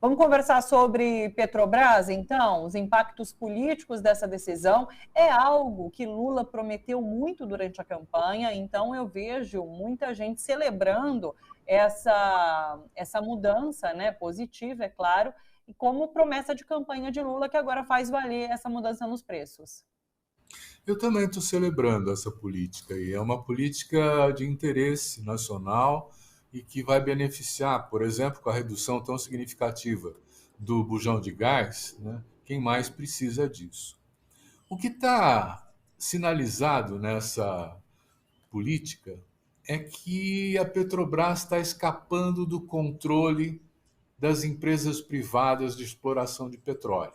Vamos conversar sobre Petrobras, então, os impactos políticos dessa decisão. É algo que Lula prometeu muito durante a campanha, então eu vejo muita gente celebrando essa mudança, né, positiva, é claro, e como promessa de campanha de Lula, que agora faz valer essa mudança nos preços. Eu também estou celebrando essa política e é uma política de interesse nacional e que vai beneficiar, por exemplo, com a redução tão significativa do bujão de gás, né, quem mais precisa disso. O que está sinalizado nessa política é que a Petrobras está escapando do controle das empresas privadas de exploração de petróleo.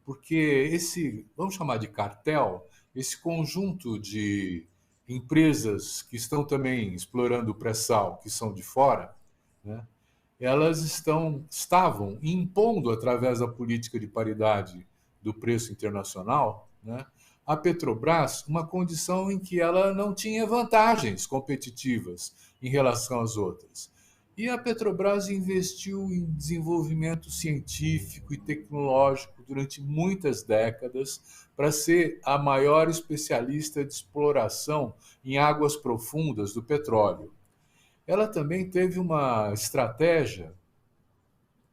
Porque esse, vamos chamar de cartel, esse conjunto de empresas que estão também explorando o pré-sal, que são de fora, né, elas estavam impondo, através da política de paridade do preço internacional, né, a Petrobras uma condição em que ela não tinha vantagens competitivas em relação às outras. E a Petrobras investiu em desenvolvimento científico e tecnológico durante muitas décadas para ser a maior especialista de exploração em águas profundas do petróleo. Ela também teve uma estratégia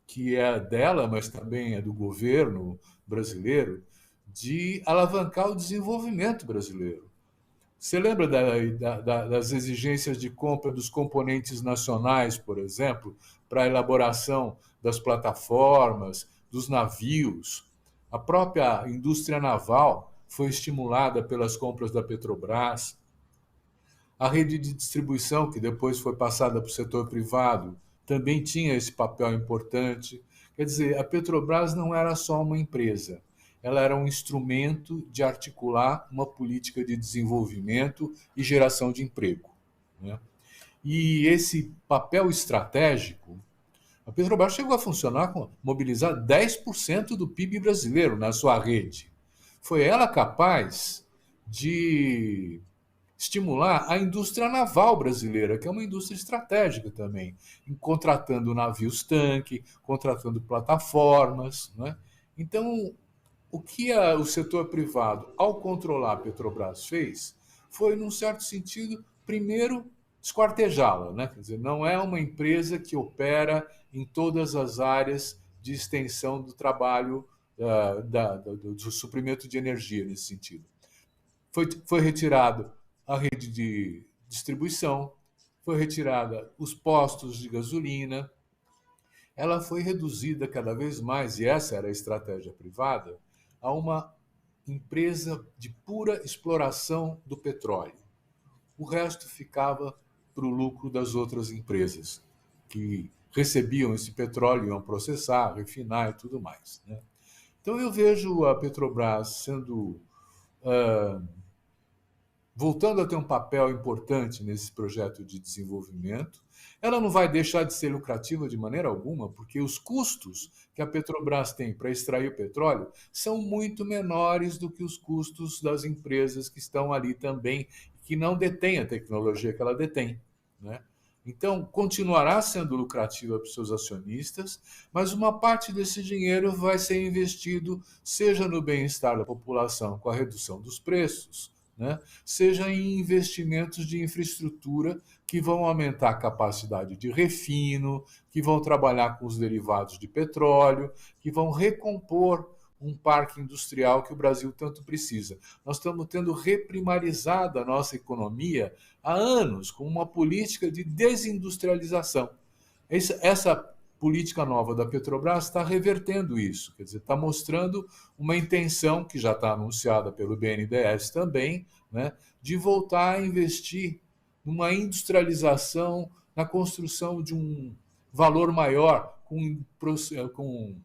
que é dela, mas também é do governo brasileiro, de alavancar o desenvolvimento brasileiro. Você lembra das exigências de compra dos componentes nacionais, por exemplo, para a elaboração das plataformas, dos navios? A própria indústria naval foi estimulada pelas compras da Petrobras. A rede de distribuição, que depois foi passada para o setor privado, também tinha esse papel importante. Quer dizer, a Petrobras não era só uma empresa, ela era um instrumento de articular uma política de desenvolvimento e geração de emprego, né? E esse papel estratégico, a Petrobras chegou a funcionar com mobilizar 10% do PIB brasileiro na sua rede. Foi ela capaz de estimular a indústria naval brasileira, que é uma indústria estratégica também, em contratando navios tanque, contratando plataformas, né? Então, o que o setor privado, ao controlar a Petrobras, fez foi, num certo sentido, primeiro, esquartejá-la, né? Quer dizer, não é uma empresa que opera em todas as áreas de extensão do trabalho, do suprimento de energia nesse sentido. Foi retirado a rede de distribuição, foi retirada os postos de gasolina, ela foi reduzida cada vez mais, e essa era a estratégia privada, a uma empresa de pura exploração do petróleo. O resto ficava para o lucro das outras empresas, que recebiam esse petróleo, iam processar, refinar e tudo mais, né? Então eu vejo a Petrobras sendo voltando a ter um papel importante nesse projeto de desenvolvimento. Ela não vai deixar de ser lucrativa de maneira alguma, porque os custos que a Petrobras tem para extrair o petróleo são muito menores do que os custos das empresas que estão ali também, que não detêm a tecnologia que ela detém, né? Então, continuará sendo lucrativa para os seus acionistas, mas uma parte desse dinheiro vai ser investido, seja no bem-estar da população com a redução dos preços, né, seja em investimentos de infraestrutura que vão aumentar a capacidade de refino, que vão trabalhar com os derivados de petróleo, que vão recompor um parque industrial que o Brasil tanto precisa. Nós estamos tendo reprimarizado a nossa economia há anos com uma política de desindustrialização. Essa política nova da Petrobras está revertendo isso, quer dizer, está mostrando uma intenção que já está anunciada pelo BNDES também, né, de voltar a investir numa industrialização, na construção de um valor maior, com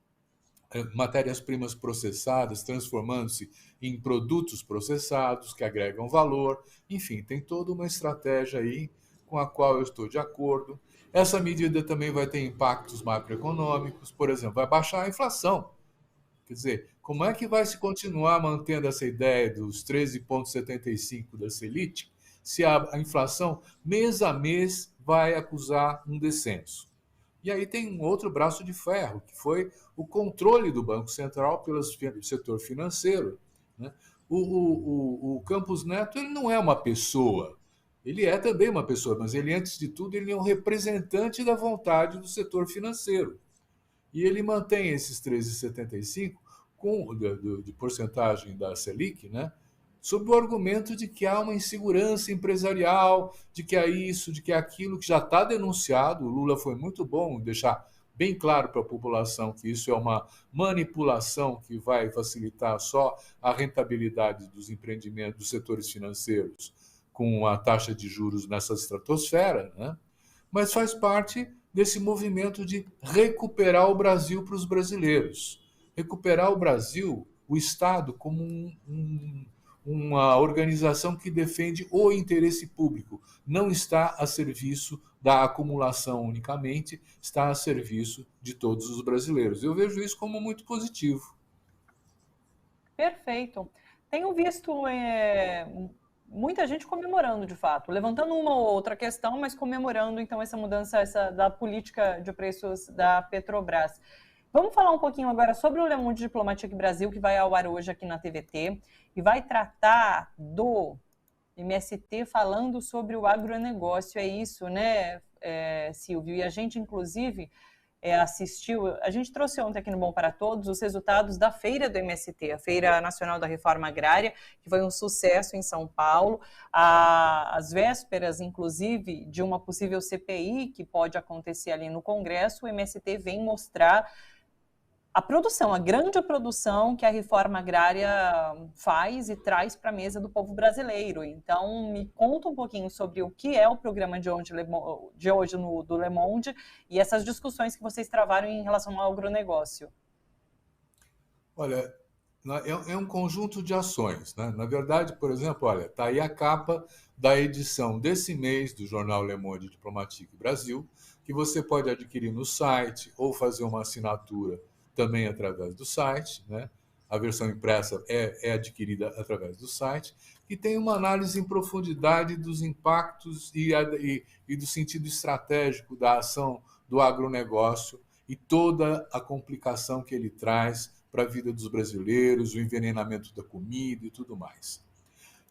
matérias-primas processadas, transformando-se em produtos processados que agregam valor. Enfim, tem toda uma estratégia aí com a qual eu estou de acordo. Essa medida também vai ter impactos macroeconômicos, por exemplo, vai baixar a inflação. Quer dizer, como é que vai se continuar mantendo essa ideia dos 13,75 da Selic se a inflação, mês a mês, vai acusar um descenso? E aí tem um outro braço de ferro, que foi o controle do Banco Central pelo setor financeiro, né? O Campos Neto, ele não é uma pessoa, ele é também uma pessoa, mas ele, antes de tudo, ele é um representante da vontade do setor financeiro. E ele mantém esses 13,75 de porcentagem da Selic, né? Sob o argumento de que há uma insegurança empresarial, de que há isso, de que há aquilo, que já está denunciado. O Lula foi muito bom em deixar bem claro para a população que isso é uma manipulação que vai facilitar só a rentabilidade dos empreendimentos, dos setores financeiros, com a taxa de juros nessa estratosfera, né? Mas faz parte desse movimento de recuperar o Brasil para os brasileiros. Recuperar o Brasil, o Estado, como uma organização que defende o interesse público. Não está a serviço da acumulação unicamente, está a serviço de todos os brasileiros. Eu vejo isso como muito positivo. Perfeito. Tenho visto muita gente comemorando, de fato, levantando uma ou outra questão, mas comemorando, então, essa mudança da política de preços da Petrobras. Vamos falar um pouquinho agora sobre o Le Monde Diplomatique Brasil, que vai ao ar hoje aqui na TVT, e vai tratar do MST falando sobre o agronegócio. É isso, né, Silvio? E a gente, inclusive, assistiu, a gente trouxe ontem aqui no Bom para Todos os resultados da feira do MST, a Feira Nacional da Reforma Agrária, que foi um sucesso em São Paulo, às vésperas, inclusive, de uma possível CPI que pode acontecer ali no Congresso. O MST vem mostrar a produção, a grande produção que a reforma agrária faz e traz para a mesa do povo brasileiro. Então, me conta um pouquinho sobre o que é o programa de hoje do Le Monde e essas discussões que vocês travaram em relação ao agronegócio. Olha, é um conjunto de ações, né? Na verdade, por exemplo, olha, está aí a capa da edição desse mês do jornal Le Monde Diplomatique Brasil, que você pode adquirir no site ou fazer uma assinatura também através do site, né? A versão impressa é adquirida através do site, e tem uma análise em profundidade dos impactos e do sentido estratégico da ação do agronegócio e toda a complicação que ele traz para a vida dos brasileiros, o envenenamento da comida e tudo mais.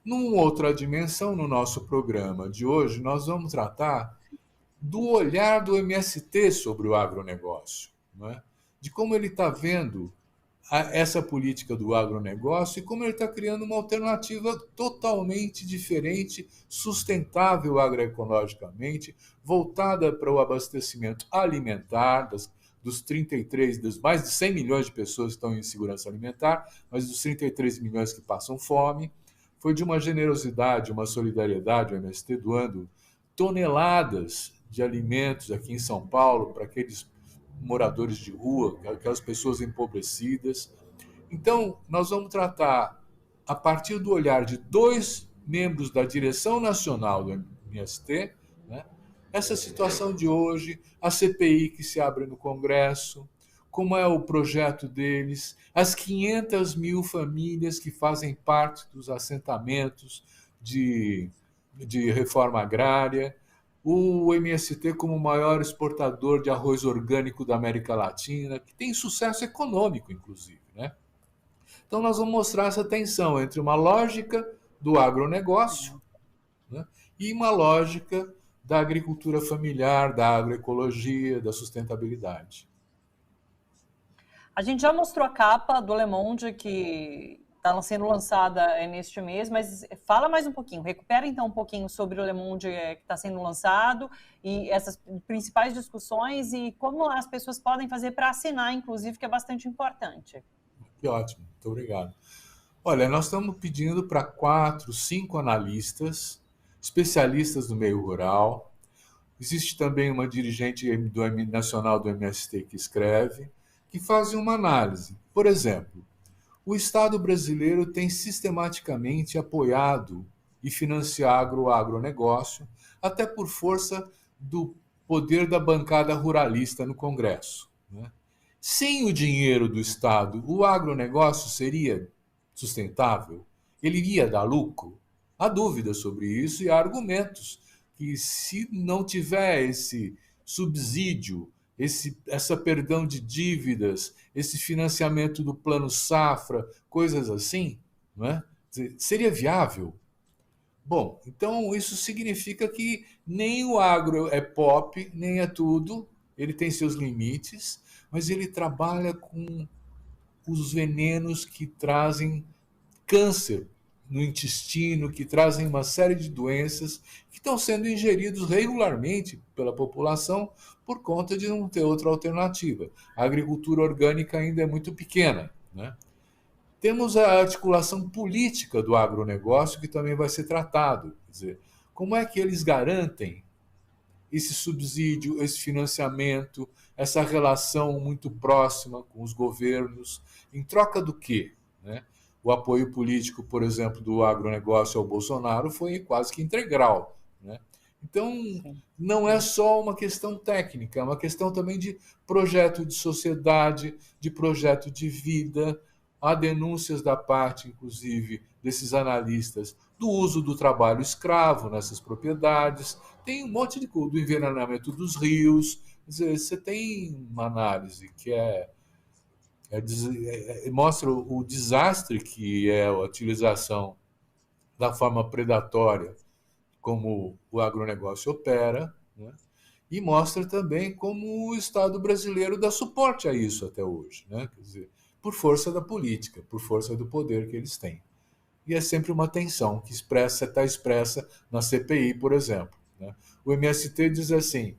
Numa outra dimensão, no nosso programa de hoje, nós vamos tratar do olhar do MST sobre o agronegócio, né? De como ele está vendo essa política do agronegócio e como ele está criando uma alternativa totalmente diferente, sustentável agroecologicamente, voltada para o abastecimento alimentar dos mais de 100 milhões de pessoas que estão em insegurança alimentar, mas dos 33 milhões que passam fome. Foi de uma generosidade, uma solidariedade, o MST doando toneladas de alimentos aqui em São Paulo para aqueles moradores de rua, aquelas pessoas empobrecidas. Então, nós vamos tratar, a partir do olhar de 2 membros da direção nacional do MST, né, essa situação de hoje, a CPI que se abre no Congresso, como é o projeto deles, as 500 mil famílias que fazem parte dos assentamentos de reforma agrária, o MST como o maior exportador de arroz orgânico da América Latina, que tem sucesso econômico, inclusive, né? Então, nós vamos mostrar essa tensão entre uma lógica do agronegócio, né, e uma lógica da agricultura familiar, da agroecologia, da sustentabilidade. A gente já mostrou a capa do Le Monde, que está sendo lançada neste mês, mas fala mais um pouquinho, recupera então um pouquinho sobre o Le Monde que está sendo lançado e essas principais discussões e como as pessoas podem fazer para assinar, inclusive, que é bastante importante. Que ótimo, muito obrigado. Olha, nós estamos pedindo para 4, 5 analistas, especialistas do meio rural. Existe também uma dirigente nacional do MST que escreve, que fazem uma análise. Por exemplo, o Estado brasileiro tem sistematicamente apoiado e financiado o agronegócio, até por força do poder da bancada ruralista no Congresso, né? Sem o dinheiro do Estado, o agronegócio seria sustentável? Ele iria dar lucro? Há dúvidas sobre isso e há argumentos que, se não tiver esse subsídio essa perdão de dívidas, esse financiamento do plano safra, coisas assim, não é? Seria viável? Bom, então isso significa que nem o agro é pop, nem é tudo, ele tem seus limites, mas ele trabalha com os venenos que trazem câncer no intestino, que trazem uma série de doenças que estão sendo ingeridos regularmente pela população por conta de não ter outra alternativa. A agricultura orgânica ainda é muito pequena, né? Temos a articulação política do agronegócio, que também vai ser tratado. Quer dizer, como é que eles garantem esse subsídio, esse financiamento, essa relação muito próxima com os governos, em troca do quê? Né? O apoio político, por exemplo, do agronegócio ao Bolsonaro foi quase que integral. Né? Então, não é só uma questão técnica, é uma questão também de projeto de sociedade, de projeto de vida. Há denúncias da parte, inclusive, desses analistas do uso do trabalho escravo nessas propriedades. Tem um monte de coisa, do envenenamento dos rios. Quer dizer, você tem uma análise que mostra o desastre que é a utilização da forma predatória como o agronegócio opera, né? E mostra também como o Estado brasileiro dá suporte a isso até hoje, né? Quer dizer, por força da política, por força do poder que eles têm. E é sempre uma tensão que está expressa na CPI, por exemplo. Né? O MST diz assim: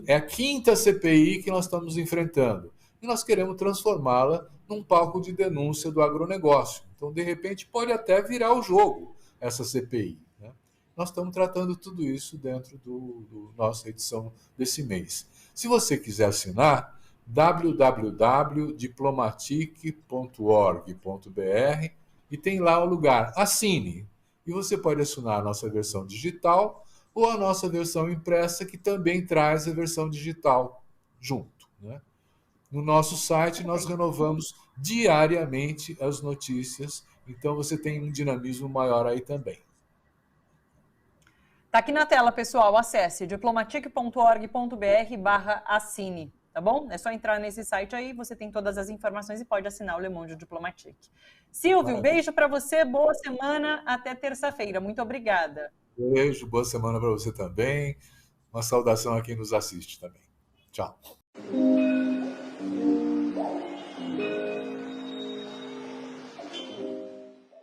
é a quinta CPI que nós estamos enfrentando e nós queremos transformá-la num palco de denúncia do agronegócio. Então, de repente, pode até virar o jogo essa CPI. Né? Nós estamos tratando tudo isso dentro do nossa edição desse mês. Se você quiser assinar, www.diplomatic.org.br, e tem lá o lugar Assine. E você pode assinar a nossa versão digital ou a nossa versão impressa, que também traz a versão digital junto. Né? No nosso site, nós renovamos diariamente as notícias, então você tem um dinamismo maior aí também. Está aqui na tela, pessoal. Acesse diplomatic.org.br/assine. Tá bom? É só entrar nesse site aí, você tem todas as informações e pode assinar o Le Monde Diplomatique. Silvio, beijo para você, boa semana, até terça-feira. Muito obrigada. Beijo, boa semana para você também. Uma saudação a quem nos assiste também. Tchau.